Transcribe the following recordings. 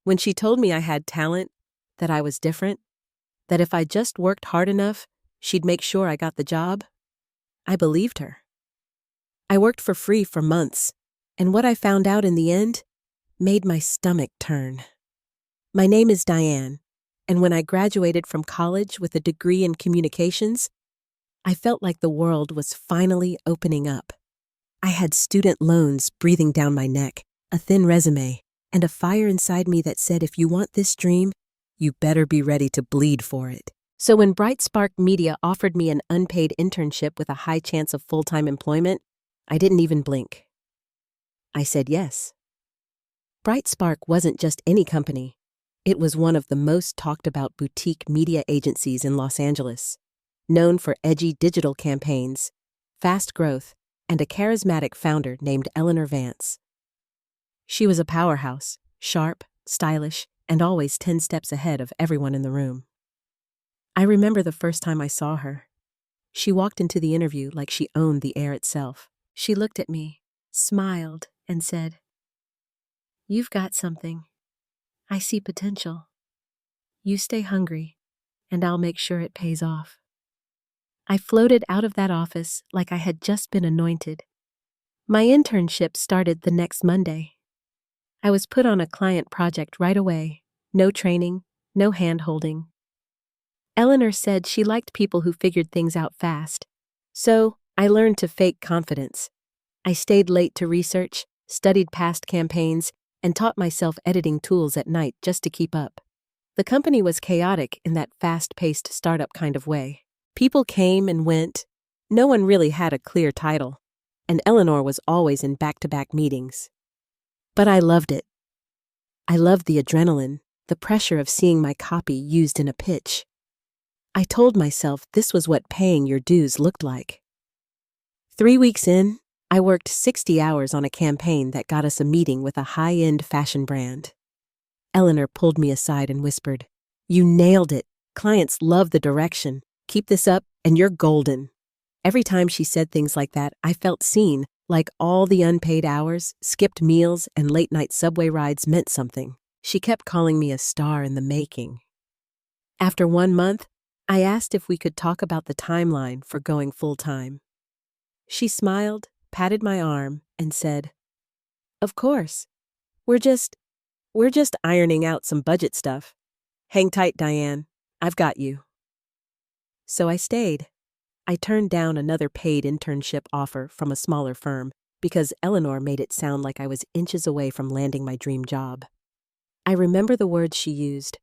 When she told me I had talent, that I was different, that if I just worked hard enough, she'd make sure I got the job, I believed her. I worked for free for months, and what I found out in the end made my stomach turn. My name is Diane, and when I graduated from college with a degree in communications, I felt like the world was finally opening up. I had student loans breathing down my neck, a thin resume, and a fire inside me that said if you want this dream, you better be ready to bleed for it. So when Bright Spark Media offered me an unpaid internship with a high chance of full-time employment, I didn't even blink. I said yes. Bright Spark wasn't just any company. It was one of the most talked about boutique media agencies in Los Angeles, known for edgy digital campaigns, fast growth, and a charismatic founder named Eleanor Vance. She was a powerhouse, sharp, stylish, and always 10 steps ahead of everyone in the room. I remember the first time I saw her. She walked into the interview like she owned the air itself. She looked at me, smiled, and said, "You've got something. I see potential. You stay hungry, and I'll make sure it pays off." I floated out of that office like I had just been anointed. My internship started the next Monday. I was put on a client project right away. No training, no hand-holding. Eleanor said she liked people who figured things out fast. So I learned to fake confidence. I stayed late to research, studied past campaigns, and taught myself editing tools at night just to keep up. The company was chaotic in that fast-paced startup kind of way. People came and went. No one really had a clear title, and Eleanor was always in back-to-back meetings. But I loved it. I loved the adrenaline, the pressure of seeing my copy used in a pitch. I told myself this was what paying your dues looked like. 3 weeks in, I worked 60 hours on a campaign that got us a meeting with a high-end fashion brand. Eleanor pulled me aside and whispered, "You nailed it. Clients love the direction. Keep this up, and you're golden." Every time she said things like that, I felt seen, like all the unpaid hours, skipped meals, and late-night subway rides meant something. She kept calling me a star in the making. After 1 month, I asked if we could talk about the timeline for going full-time. She smiled, patted my arm, and said, "Of course. We're just ironing out some budget stuff. Hang tight, Diane. I've got you." So I stayed. I turned down another paid internship offer from a smaller firm because Eleanor made it sound like I was inches away from landing my dream job. I remember the words she used.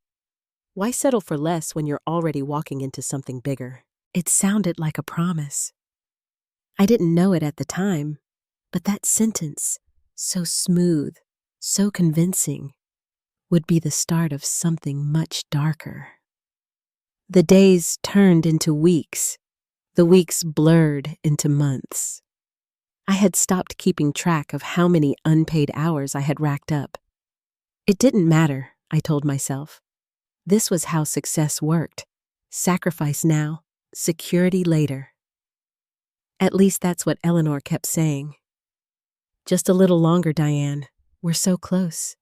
Why settle for less when you're already walking into something bigger? It sounded like a promise. I didn't know it at the time, but that sentence, so smooth, so convincing, would be the start of something much darker. The days turned into weeks. The weeks blurred into months. I had stopped keeping track of how many unpaid hours I had racked up. It didn't matter, I told myself. This was how success worked. Sacrifice now, security later. At least that's what Eleanor kept saying. Just a little longer, Diane. We're so close.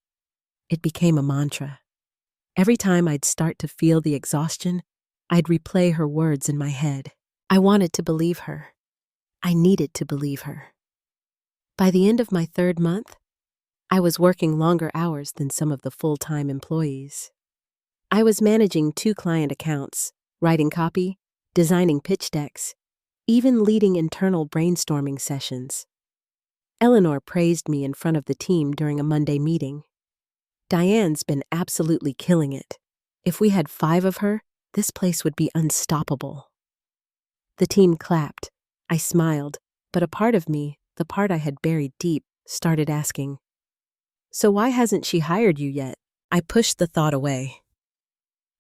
It became a mantra. Every time I'd start to feel the exhaustion, I'd replay her words in my head. I wanted to believe her. I needed to believe her. By the end of my 3rd month, I was working longer hours than some of the full-time employees. I was managing 2 client accounts, writing copy, designing pitch decks, even leading internal brainstorming sessions. Eleanor praised me in front of the team during a Monday meeting. "Diane's been absolutely killing it. If we had 5 of her, this place would be unstoppable." The team clapped. I smiled, but a part of me, the part I had buried deep, started asking, "So why hasn't she hired you yet?" I pushed the thought away.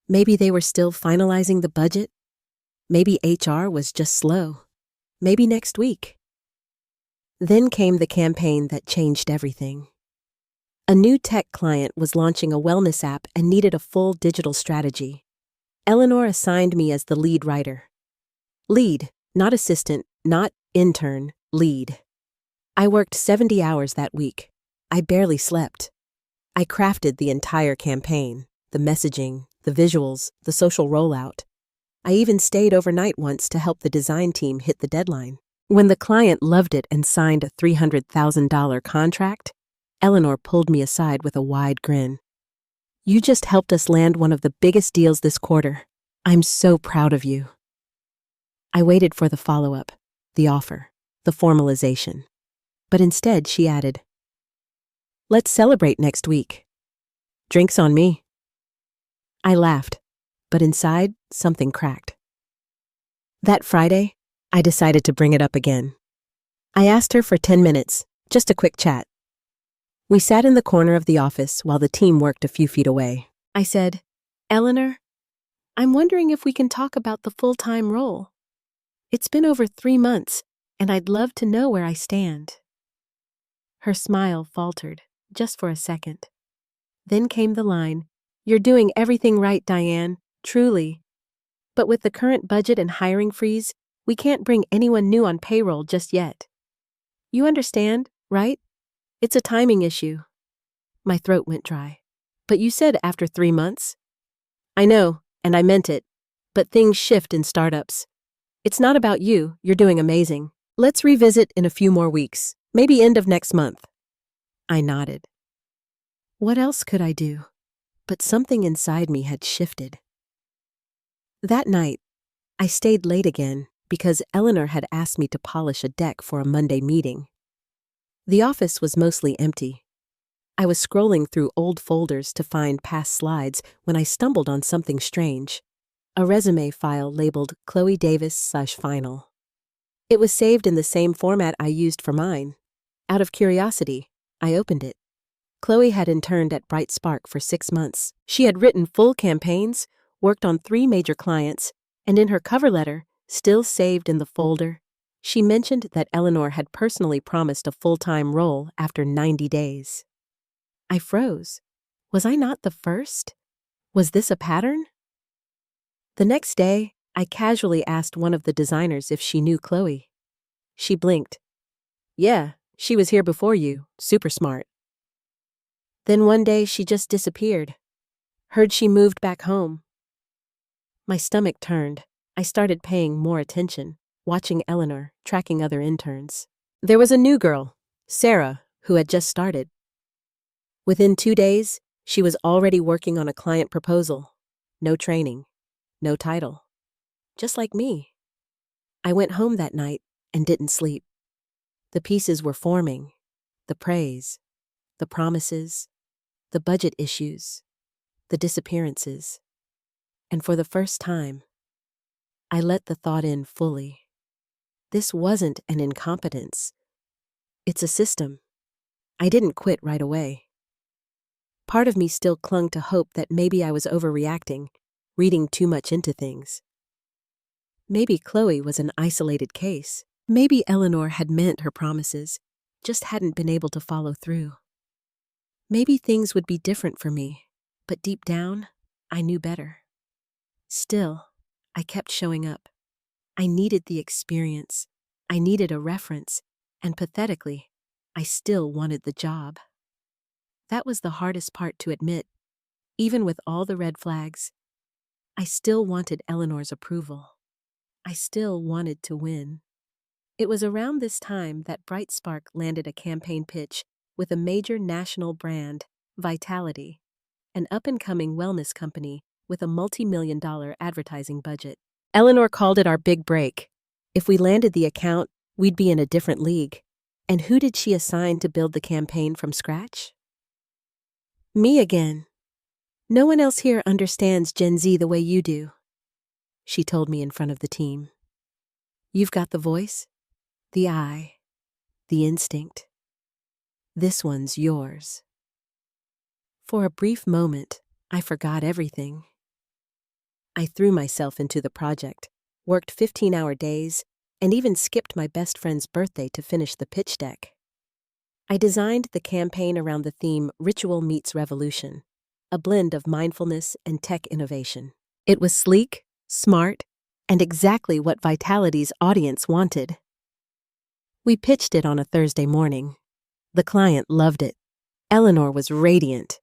Maybe they were still finalizing the budget. Maybe HR was just slow. Maybe next week. Then came the campaign that changed everything. A new tech client was launching a wellness app and needed a full digital strategy. Eleanor assigned me as the lead writer. Lead, not assistant, not intern, lead. I worked 70 hours that week. I barely slept. I crafted the entire campaign, the messaging, the visuals, the social rollout. I even stayed overnight once to help the design team hit the deadline. When the client loved it and signed a $300,000 contract, Eleanor pulled me aside with a wide grin. "You just helped us land one of the biggest deals this quarter. I'm so proud of you." I waited for the follow-up, the offer, the formalization. But instead, she added, "Let's celebrate next week. Drinks on me." I laughed, but inside, something cracked. That Friday, I decided to bring it up again. I asked her for 10 minutes, just a quick chat. We sat in the corner of the office while the team worked a few feet away. I said, "Eleanor, I'm wondering if we can talk about the full-time role. It's been over 3 months, and I'd love to know where I stand." Her smile faltered, just for a second. Then came the line, "You're doing everything right, Diane, truly. But with the current budget and hiring freeze, we can't bring anyone new on payroll just yet. You understand, right? It's a timing issue." My throat went dry. "But you said after 3 months?" "I know, and I meant it. But things shift in startups. It's not about you, you're doing amazing. Let's revisit in a few more weeks, maybe end of next month." I nodded. What else could I do? But something inside me had shifted. That night, I stayed late again because Eleanor had asked me to polish a deck for a Monday meeting. The office was mostly empty. I was scrolling through old folders to find past slides when I stumbled on something strange. A resume file labeled Chloe Davis/Final. It was saved in the same format I used for mine. Out of curiosity, I opened it. Chloe had interned at Bright Spark for 6 months. She had written full campaigns, worked on 3 major clients, and in her cover letter, still saved in the folder, she mentioned that Eleanor had personally promised a full-time role after 90 days. I froze. Was I not the first? Was this a pattern? The next day, I casually asked one of the designers if she knew Chloe. She blinked. "Yeah, she was here before you, super smart." Then one day she just disappeared. Heard she moved back home. My stomach turned. I started paying more attention, watching Eleanor, tracking other interns. There was a new girl, Sarah, who had just started. Within 2 days, she was already working on a client proposal. No training, no title. Just like me. I went home that night and didn't sleep. The pieces were forming. The praise, the promises, the budget issues, the disappearances. And for the first time, I let the thought in fully. This wasn't an incompetence. It's a system. I didn't quit right away. Part of me still clung to hope that maybe I was overreacting, reading too much into things. Maybe Chloe was an isolated case. Maybe Eleanor had meant her promises, just hadn't been able to follow through. Maybe things would be different for me, but deep down, I knew better. Still, I kept showing up. I needed the experience. I needed a reference, and pathetically, I still wanted the job. That was the hardest part to admit. Even with all the red flags, I still wanted Eleanor's approval. I still wanted to win. It was around this time that Bright Spark landed a campaign pitch with a major national brand, Vitality, an up-and-coming wellness company with a multi-million-dollar advertising budget. Eleanor called it our big break. If we landed the account, we'd be in a different league. And who did she assign to build the campaign from scratch? Me again. "No one else here understands Gen Z the way you do," she told me in front of the team. "You've got the voice, the eye, the instinct. This one's yours." For a brief moment, I forgot everything. I threw myself into the project, worked 15-hour days, and even skipped my best friend's birthday to finish the pitch deck. I designed the campaign around the theme Ritual Meets Revolution, a blend of mindfulness and tech innovation. It was sleek, smart, and exactly what Vitality's audience wanted. We pitched it on a Thursday morning. The client loved it. Eleanor was radiant.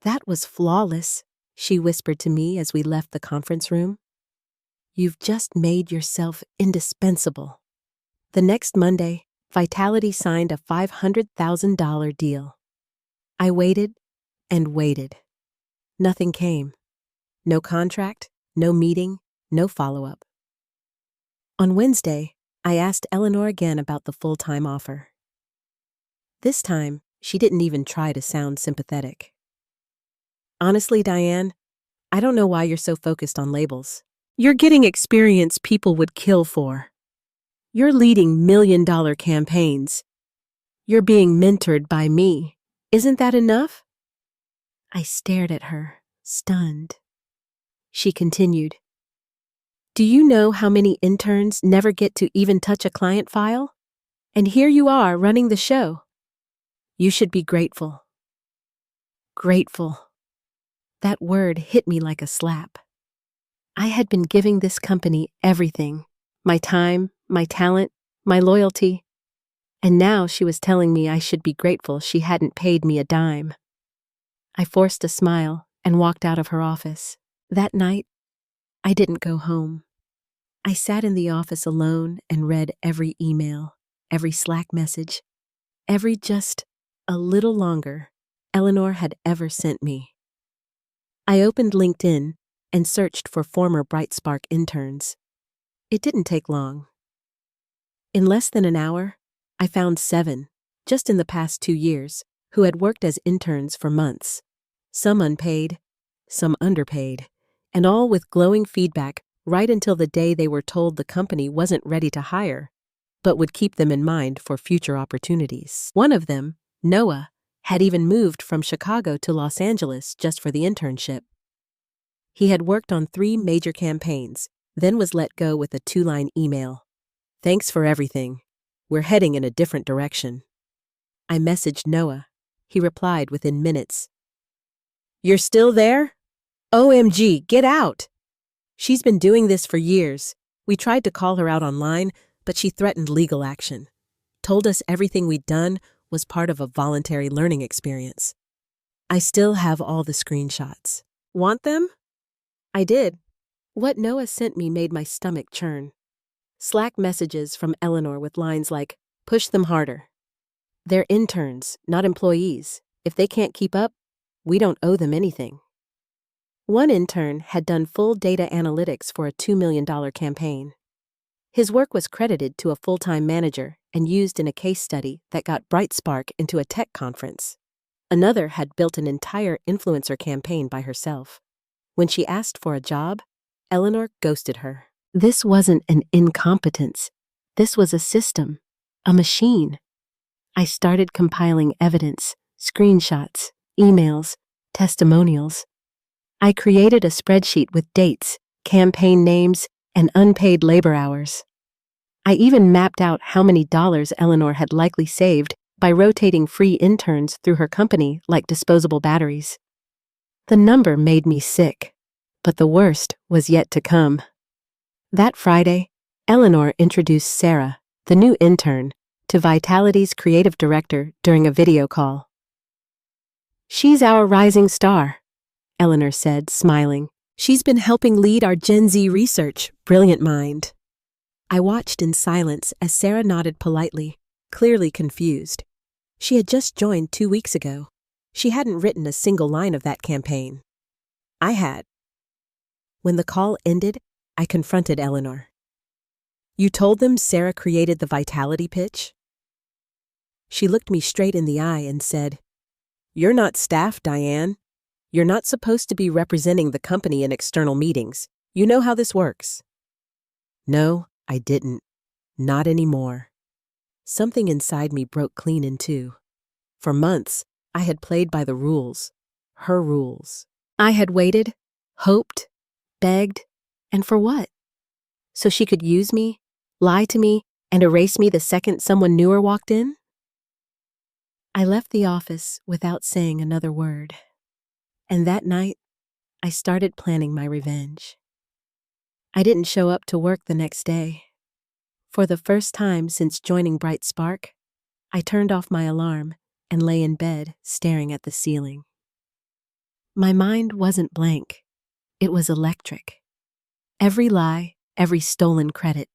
That was flawless, she whispered to me as we left the conference room. You've just made yourself indispensable. The next Monday, Vitality signed a $500,000 deal. I waited and waited. Nothing came. No contract, no meeting, no follow-up. On Wednesday, I asked Eleanor again about the full-time offer. This time, she didn't even try to sound sympathetic. Honestly, Diane, I don't know why you're so focused on labels. You're getting experience people would kill for. You're leading million-dollar campaigns. You're being mentored by me. Isn't that enough? I stared at her, stunned. She continued, Do you know how many interns never get to even touch a client file? And here you are running the show. You should be grateful. Grateful. That word hit me like a slap. I had been giving this company everything, my time, my talent, my loyalty, and now she was telling me I should be grateful she hadn't paid me a dime. I forced a smile and walked out of her office. That night, I didn't go home. I sat in the office alone and read every email, every Slack message, every just a little longer Eleanor had ever sent me. I opened LinkedIn and searched for former BrightSpark interns. It didn't take long. In less than an hour, I found 7, just in the past 2 years, who had worked as interns for months, some unpaid, some underpaid, and all with glowing feedback right until the day they were told the company wasn't ready to hire, but would keep them in mind for future opportunities. One of them, Noah, had even moved from Chicago to Los Angeles just for the internship. He had worked on 3 major campaigns, then was let go with a 2-line email. Thanks for everything. We're heading in a different direction. I messaged Noah. He replied within minutes. You're still there? OMG, get out! She's been doing this for years. We tried to call her out online, but she threatened legal action. Told us everything we'd done was part of a voluntary learning experience. I still have all the screenshots. Want them? I did. What Noah sent me made my stomach churn. Slack messages from Eleanor with lines like, push them harder. They're interns, not employees. If they can't keep up, we don't owe them anything. One intern had done full data analytics for a $2 million campaign. His work was credited to a full-time manager and used in a case study that got BrightSpark into a tech conference. Another had built an entire influencer campaign by herself. When she asked for a job, Eleanor ghosted her. This wasn't an incompetence. This was a system, a machine. I started compiling evidence, screenshots, emails, testimonials. I created a spreadsheet with dates, campaign names, and unpaid labor hours. I even mapped out how many dollars Eleanor had likely saved by rotating free interns through her company like disposable batteries. The number made me sick, but the worst was yet to come. That Friday, Eleanor introduced Sarah, the new intern, to Vitality's creative director during a video call. She's our rising star, Eleanor said, smiling. She's been helping lead our Gen Z research, brilliant mind. I watched in silence as Sarah nodded politely, clearly confused. She had just joined 2 weeks ago. She hadn't written a single line of that campaign. I had. When the call ended, I confronted Eleanor. You told them Sarah created the Vitality pitch? She looked me straight in the eye and said, You're not staff, Diane. You're not supposed to be representing the company in external meetings. You know how this works. No, I didn't. Not anymore. Something inside me broke clean in two. For months, I had played by the rules, her rules. I had waited, hoped, begged, and for what? So she could use me, lie to me, and erase me the second someone newer walked in? I left the office without saying another word. And that night, I started planning my revenge. I didn't show up to work the next day. For the first time since joining BrightSpark, I turned off my alarm and lay in bed staring at the ceiling. My mind wasn't blank. It was electric. Every lie, every stolen credit,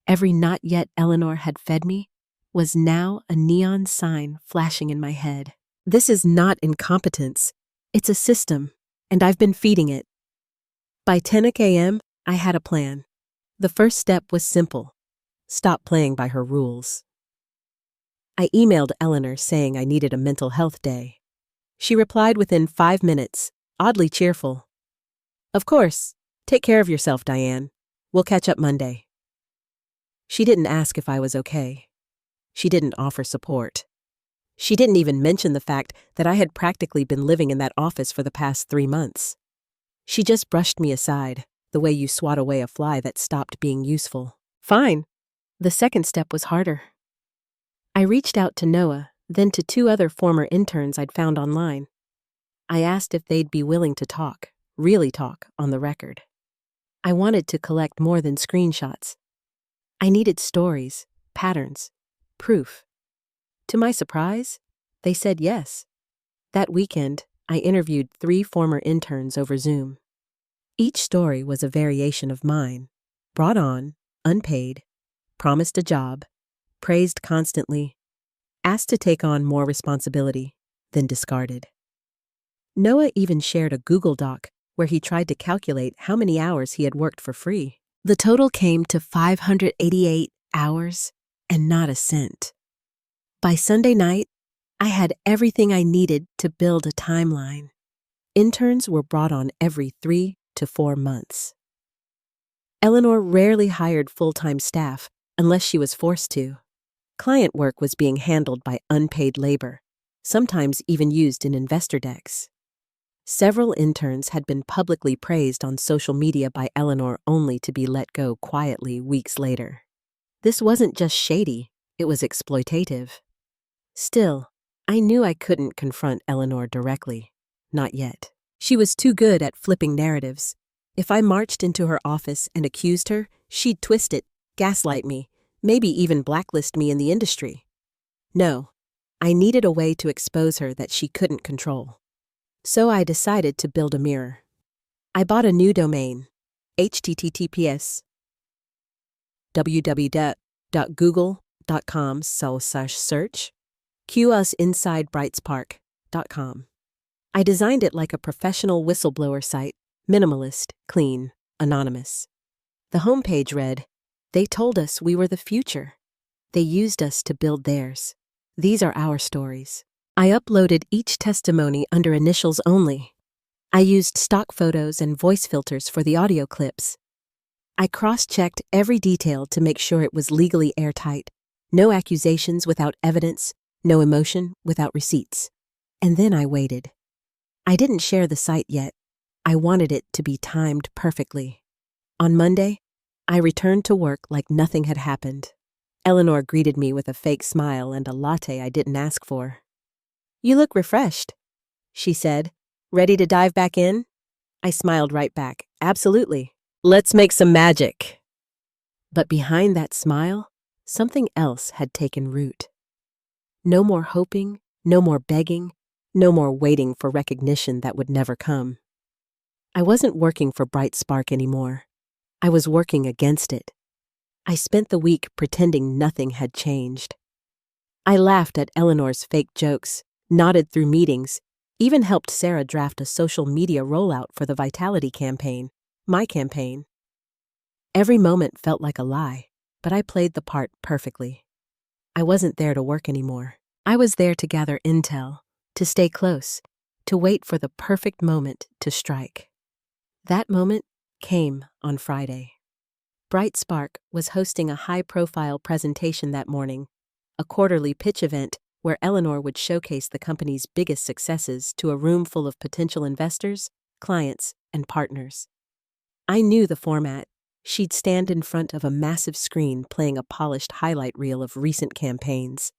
every not yet Eleanor had fed me was now a neon sign flashing in my head. This is not incompetence. It's a system, and I've been feeding it. By 10 a.m., I had a plan. The first step was simple. Stop playing by her rules. I emailed Eleanor saying I needed a mental health day. She replied within 5 minutes, oddly cheerful. Of course. Take care of yourself, Diane. We'll catch up Monday. She didn't ask if I was okay. She didn't offer support. She didn't even mention the fact that I had practically been living in that office for the past 3 months. She just brushed me aside, the way you swat away a fly that stopped being useful. Fine. The second step was harder. I reached out to Noah, then to 2 other former interns I'd found online. I asked if they'd be willing to talk, really talk, on the record. I wanted to collect more than screenshots. I needed stories, patterns, proof. To my surprise, they said yes. That weekend, I interviewed 3 former interns over Zoom. Each story was a variation of mine. Brought on, unpaid, promised a job, praised constantly, asked to take on more responsibility, then discarded. Noah even shared a Google Doc where he tried to calculate how many hours he had worked for free. The total came to 588 hours and not a cent. By Sunday night, I had everything I needed to build a timeline. Interns were brought on every 3 to 4 months. Eleanor rarely hired full-time staff unless she was forced to. Client work was being handled by unpaid labor, sometimes even used in investor decks. Several interns had been publicly praised on social media by Eleanor only to be let go quietly weeks later. This wasn't just shady, it was exploitative. Still, I knew I couldn't confront Eleanor directly. Not yet. She was too good at flipping narratives. If I marched into her office and accused her, she'd twist it, gaslight me, maybe even blacklist me in the industry. No, I needed a way to expose her that she couldn't control. So I decided to build a mirror. I bought a new domain, https www.google.com/search QUsinsideBrightspark.com. I designed it like a professional whistleblower site, minimalist, clean, anonymous. The homepage read, "They told us we were the future. They used us to build theirs. These are our stories." I uploaded each testimony under initials only. I used stock photos and voice filters for the audio clips. I cross-checked every detail to make sure it was legally airtight. No accusations without evidence, no emotion without receipts. And then I waited. I didn't share the site yet. I wanted it to be timed perfectly. On Monday, I returned to work like nothing had happened. Eleanor greeted me with a fake smile and a latte I didn't ask for. "You look refreshed," she said. "Ready to dive back in?" I smiled right back. "Absolutely. Let's make some magic." But behind that smile, something else had taken root. No more hoping, no more begging, no more waiting for recognition that would never come. I wasn't working for Bright Spark anymore. I was working against it. I spent the week pretending nothing had changed. I laughed at Eleanor's fake jokes, nodded through meetings, even helped Sarah draft a social media rollout for the Vitality campaign, my campaign. Every moment felt like a lie, but I played the part perfectly. I wasn't there to work anymore. I was there to gather intel, to stay close, to wait for the perfect moment to strike. That moment came on Friday. Bright Spark was hosting a high-profile presentation that morning, a quarterly pitch event where Eleanor would showcase the company's biggest successes to a room full of potential investors, clients, and partners. I knew the format. She'd stand in front of a massive screen playing a polished highlight reel of recent campaigns.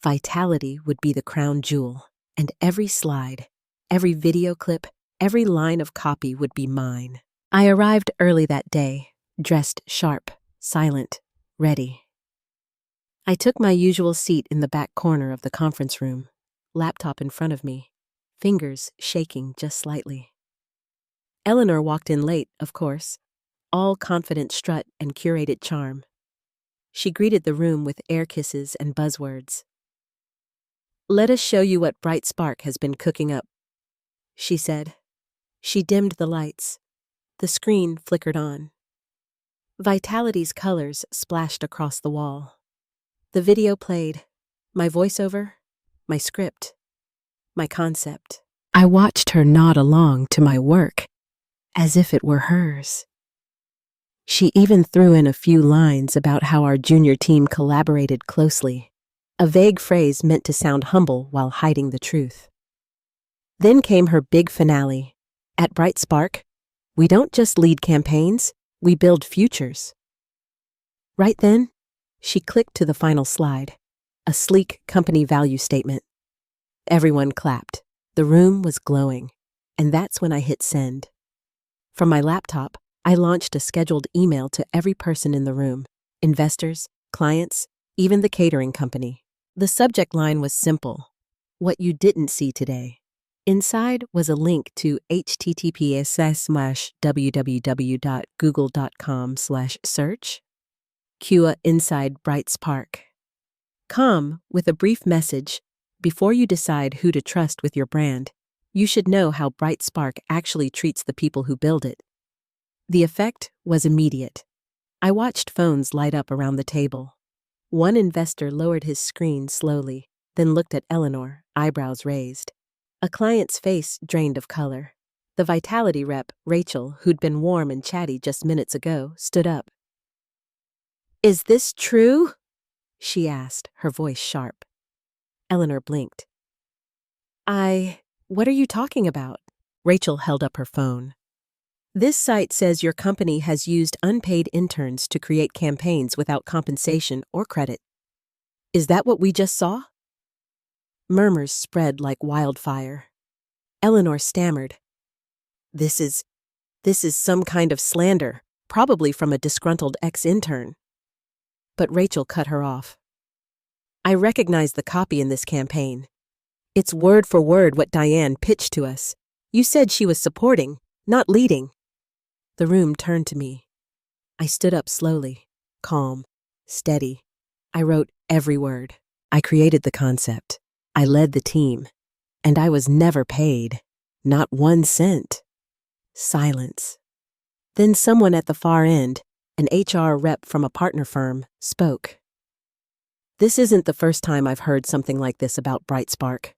Vitality would be the crown jewel, and every slide, every video clip, every line of copy would be mine. I arrived early that day, dressed sharp, silent, ready. I took my usual seat in the back corner of the conference room, laptop in front of me, fingers shaking just slightly. Eleanor walked in late, of course, all confident strut and curated charm. She greeted the room with air kisses and buzzwords. "Let us show you what Bright Spark has been cooking up," she said. She dimmed the lights. The screen flickered on. Vitality's colors splashed across the wall. The video played. My voiceover, my script, my concept. I watched her nod along to my work, as if it were hers. She even threw in a few lines about how our junior team collaborated closely, a vague phrase meant to sound humble while hiding the truth. Then came her big finale. At Bright Spark, we don't just lead campaigns, we build futures. Right then, she clicked to the final slide, a sleek company value statement. Everyone clapped. The room was glowing, and that's when I hit send. From my laptop, I launched a scheduled email to every person in the room, investors, clients, even the catering company. The subject line was simple: what you didn't see today. Inside was a link to https://www.google.com/search. QA Inside Bright Spark. With a brief message: before you decide who to trust with your brand, you should know how Bright Spark actually treats the people who build it. The effect was immediate. I watched phones light up around the table. One investor lowered his screen slowly, then looked at Eleanor, eyebrows raised. A client's face drained of color. The Vitality rep, Rachel, who'd been warm and chatty just minutes ago, stood up. "Is this true?" she asked, her voice sharp. Eleanor blinked. What are you talking about?" Rachel held up her phone. "This site says your company has used unpaid interns to create campaigns without compensation or credit. Is that what we just saw?" Murmurs spread like wildfire. Eleanor stammered. This is some kind of slander, probably from a disgruntled ex-intern." But Rachel cut her off. "I recognize the copy in this campaign. It's word for word what Diane pitched to us. You said she was supporting, not leading." The room turned to me. I stood up slowly, calm, steady. I wrote every word. I created the concept. I led the team. And I was never paid. Not 1 cent. Silence. Then someone at the far end, an HR rep from a partner firm, spoke. "This isn't the first time I've heard something like this about Bright Spark."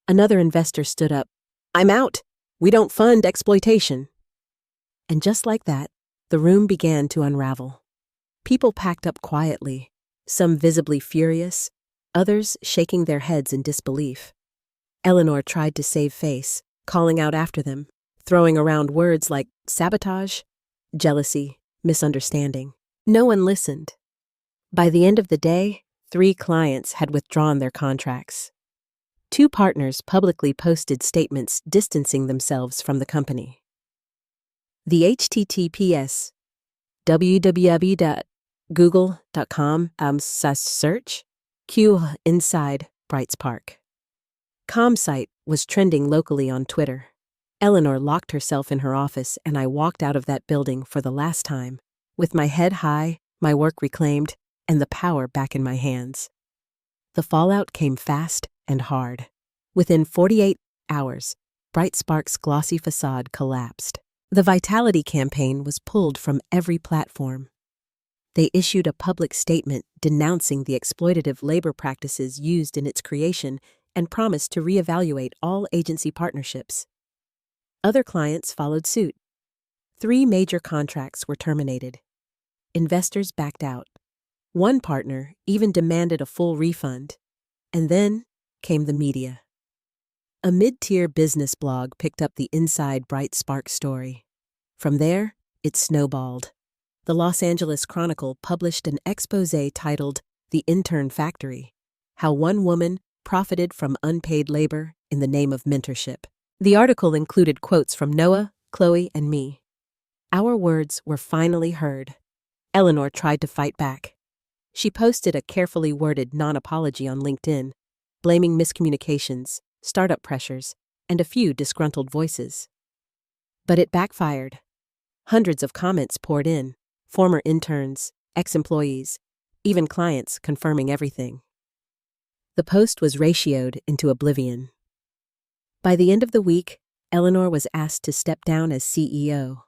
Another investor stood up. "I'm out. We don't fund exploitation." And just like that, the room began to unravel. People packed up quietly, some visibly furious, others shaking their heads in disbelief. Eleanor tried to save face, calling out after them, throwing around words like sabotage, jealousy, misunderstanding. No one listened. By the end of the day, 3 clients had withdrawn their contracts. 2 partners publicly posted statements distancing themselves from the company. The https www.google.com/search QA Inside Bright Spark. Site was trending locally on Twitter. Eleanor locked herself in her office, and I walked out of that building for the last time, with my head high, my work reclaimed, and the power back in my hands. The fallout came fast and hard. Within 48 hours, Bright Spark's glossy facade collapsed. The Vitality campaign was pulled from every platform. They issued a public statement denouncing the exploitative labor practices used in its creation and promised to reevaluate all agency partnerships. Other clients followed suit. 3 major contracts were terminated. Investors backed out. One partner even demanded a full refund. And then came the media. A mid-tier business blog picked up the Inside Bright Spark story. From there, it snowballed. The Los Angeles Chronicle published an exposé titled "The Intern Factory: How One Woman Profited from Unpaid Labor in the Name of Mentorship." The article included quotes from Noah, Chloe, and me. Our words were finally heard. Eleanor tried to fight back. She posted a carefully worded non-apology on LinkedIn, blaming miscommunications, startup pressures, and a few disgruntled voices. But it backfired. Hundreds of comments poured in, former interns, ex-employees, even clients confirming everything. The post was ratioed into oblivion. By the end of the week, Eleanor was asked to step down as CEO.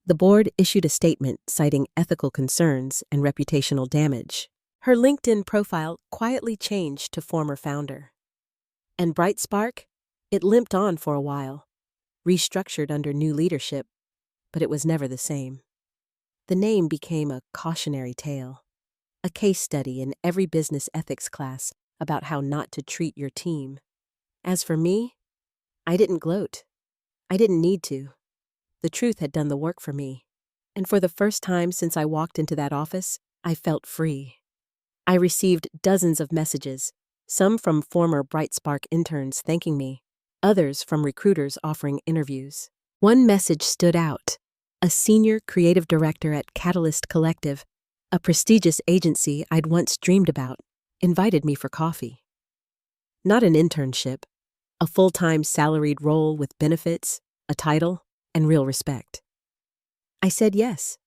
The board issued a statement citing ethical concerns and reputational damage. Her LinkedIn profile quietly changed to former founder. And Brightspark? It limped on for a while, restructured under new leadership, but it was never the same. The name became a cautionary tale, a case study in every business ethics class about how not to treat your team. As for me, I didn't gloat. I didn't need to. The truth had done the work for me. And for the first time since I walked into that office, I felt free. I received dozens of messages, some from former Brightspark interns thanking me, others from recruiters offering interviews. One message stood out. A senior creative director at Catalyst Collective, a prestigious agency I'd once dreamed about, invited me for coffee. Not an internship, a full-time salaried role with benefits, a title, and real respect. I said yes,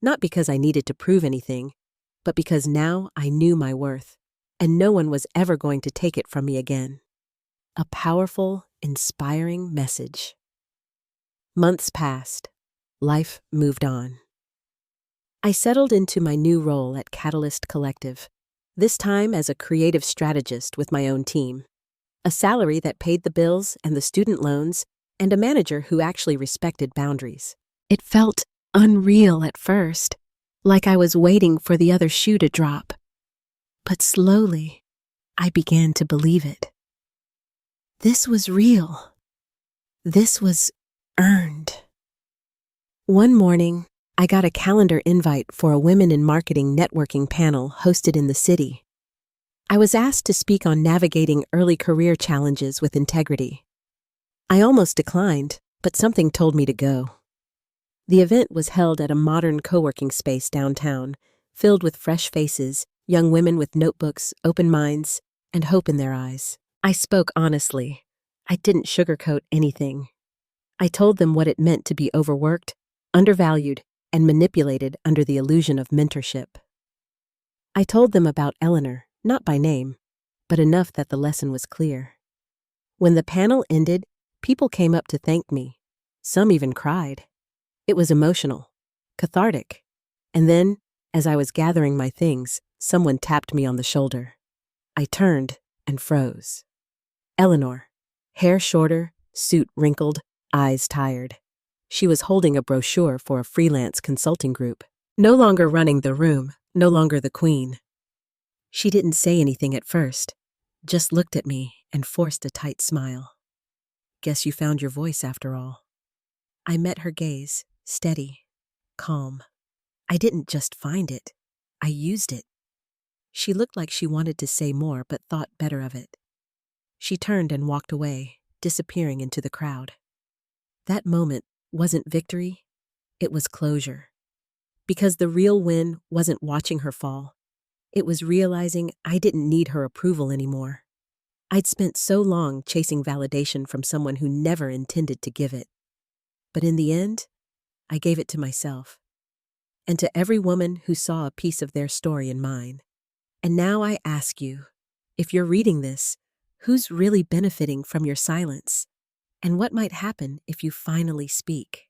not because I needed to prove anything, but because now I knew my worth, and no one was ever going to take it from me again. A powerful, inspiring message. Months passed. Life moved on. I settled into my new role at Catalyst Collective, this time as a creative strategist with my own team. A salary that paid the bills and the student loans, and a manager who actually respected boundaries. It felt unreal at first, like I was waiting for the other shoe to drop. But slowly, I began to believe it. This was real. This was earned. One morning, I got a calendar invite for a Women in Marketing networking panel hosted in the city. I was asked to speak on navigating early career challenges with integrity. I almost declined, but something told me to go. The event was held at a modern co-working space downtown, filled with fresh faces, young women with notebooks, open minds, and hope in their eyes. I spoke honestly. I didn't sugarcoat anything. I told them what it meant to be overworked, undervalued, and manipulated under the illusion of mentorship. I told them about Eleanor, not by name, but enough that the lesson was clear. When the panel ended, people came up to thank me. Some even cried. It was emotional, cathartic. And then, as I was gathering my things, someone tapped me on the shoulder. I turned and froze. Eleanor, hair shorter, suit wrinkled, eyes tired. She was holding a brochure for a freelance consulting group. No longer running the room, no longer the queen. She didn't say anything at first, just looked at me and forced a tight smile. Guess you found your voice after all. I met her gaze, steady, calm. I didn't just find it, I used it. She looked like she wanted to say more but thought better of it. She turned and walked away, disappearing into the crowd. That moment wasn't victory, it was closure. Because the real win wasn't watching her fall. It was realizing I didn't need her approval anymore. I'd spent so long chasing validation from someone who never intended to give it. But in the end, I gave it to myself. And to every woman who saw a piece of their story in mine. And now I ask you, if you're reading this, who's really benefiting from your silence? And what might happen if you finally speak?